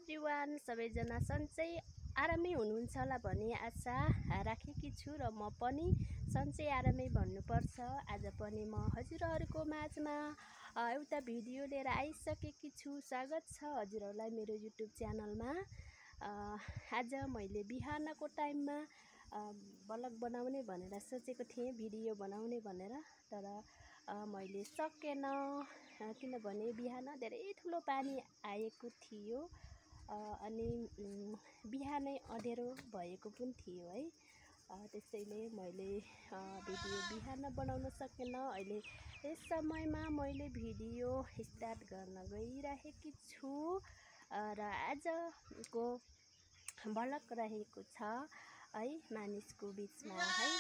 Everyone, सबैजना सन्चै आरामै हुनुहुन्छ होला भन्ने आशा राखेकी छु र म पनि सन्चै आरामै भन्नुपर्छ। आज पनि म हजुरहरूको माझमा एउटा भिडियो लिएर आइसकेकी छु। स्वागत छ हजुरहरूलाई मेरो युट्युब च्यानलमा। आज मैले बिहानको टाइममा भ्लग बनाउने भनेर सोचेको थिएँ, भिडियो बनाउने भनेर, तर मैले सकेन किनभने बिहान धेरै ठुलो पानी आएको थियो अनि बिहानै अँध्यारो भएको पनि थियो है। त्यसैले मैले भिडियो बिहान बनाउन सकेन। अहिले यस समयमा मैले भिडियो स्टार्ट गर्न गइरहेकी छु र आजको भ्लग रहेको छ है मानिसको बिचमा है।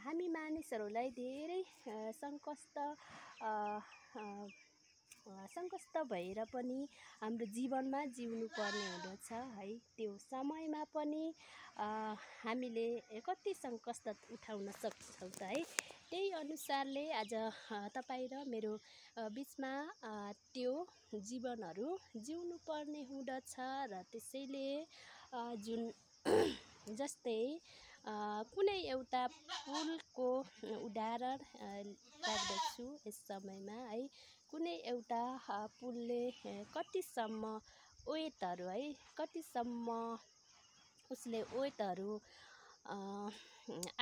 हामी मानिसहरूलाई धेरै सङ्कष्ट भएर पनि हाम्रो जीवनमा जिउनु पर्ने हुँदछ है। त्यो समयमा पनि हामीले कति सङ्कष्ट उठाउन सक्छौँ त है। त्यही अनुसारले आज तपाईँ र मेरो बिचमा त्यो जीवनहरू जिउनु पर्ने हुँदछ र त्यसैले जुन जस्तै कुनै एउटा पुलको उदाहरण राख्दछु यस समयमा है। कुनै एउटा पुलले कतिसम्म वेटहरू है, कतिसम्म उसले वेटहरू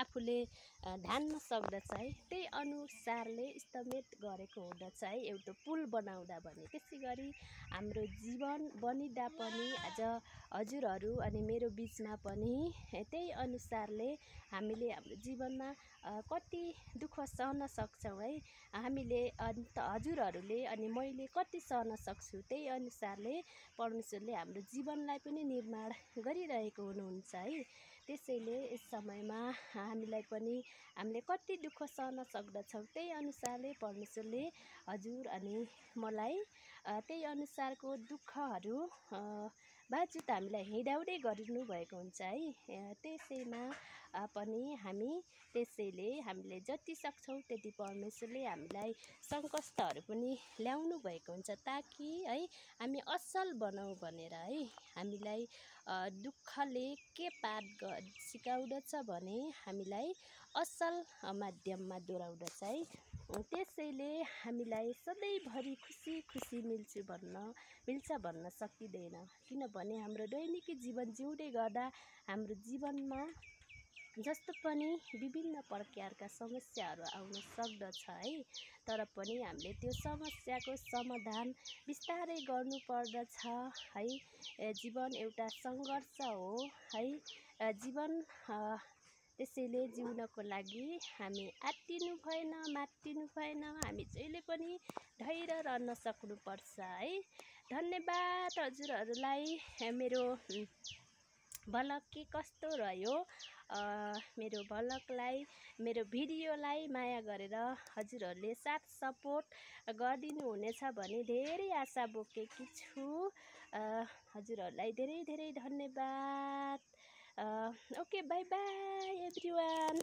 आफूले धान्न सक्दछ है, त्यही अनुसारले इस्टिमेट गरेको हुँदछ है एउटा पुल बनाउँदा भने। त्यसै गरी हाम्रो जीवन बनिँदा पनि आज हजुरहरू अनि मेरो बिचमा पनि त्यही अनुसारले हामीले हाम्रो जीवनमा कति दुःख सहन सक्छौँ है। हामीले अन्त हजुरहरूले अनि मैले कति सहन सक्छु, त्यही अनुसारले परमेश्वरले हाम्रो जीवनलाई पनि निर्माण गरिरहेको हुनुहुन्छ है। त्यसैले यस समयमा हामीलाई पनि हामीले कति दुःख सहन सक्दछौँ, त्यही अनुसारले परमेश्वरले हजुर अनि मलाई त्यही अनुसारको दुःखहरू बावजुद हामीलाई हिँडाउँदै गरिदिनु भएको हुन्छ है। त्यसैमा पनि त्यसैले हामीले जति सक्छौँ त्यति परमेश्वरले हामीलाई सङ्कष्टहरू पनि ल्याउनु भएको हुन्छ ताकि है हामी असल बनाउँ भनेर है। हामीलाई दुःखले के पाठ सिकाउँदछ भने हामीलाई असल माध्यममा डोराउँदछ है। त्यसैले हामीलाई सधैँभरि खुसी खुसी मिल्छ भन्न सकिँदैन, किनभने हाम्रो दैनिकी जीवन जिउँदै गर्दा हाम्रो जीवनमा जस्तो पनि विभिन्न प्रकारका समस्याहरू आउन सक्दछ है। तर पनि हामीले त्यो समस्याको समाधान बिस्तारै गर्नुपर्दछ है। जीवन एउटा सङ्घर्ष हो है। जीवन त्यसैले जिउनको लागि हामी आत्तिनु भएन, मात्तिनु भएन, हामी जहिले पनि धैर्य रहन सक्नुपर्छ है। धन्यवाद हजुरहरूलाई। मेरो भ्लग के कस्तो रह्यो, मेरो भ्लगलाई, मेरो भिडियोलाई माया गरेर हजुरहरूले साथ सपोर्ट गरिदिनु हुनेछ भने धेरै आशा बोकेकी छु। हजुरहरूलाई धेरै धेरै धन्यवाद। Okay, by by everyone.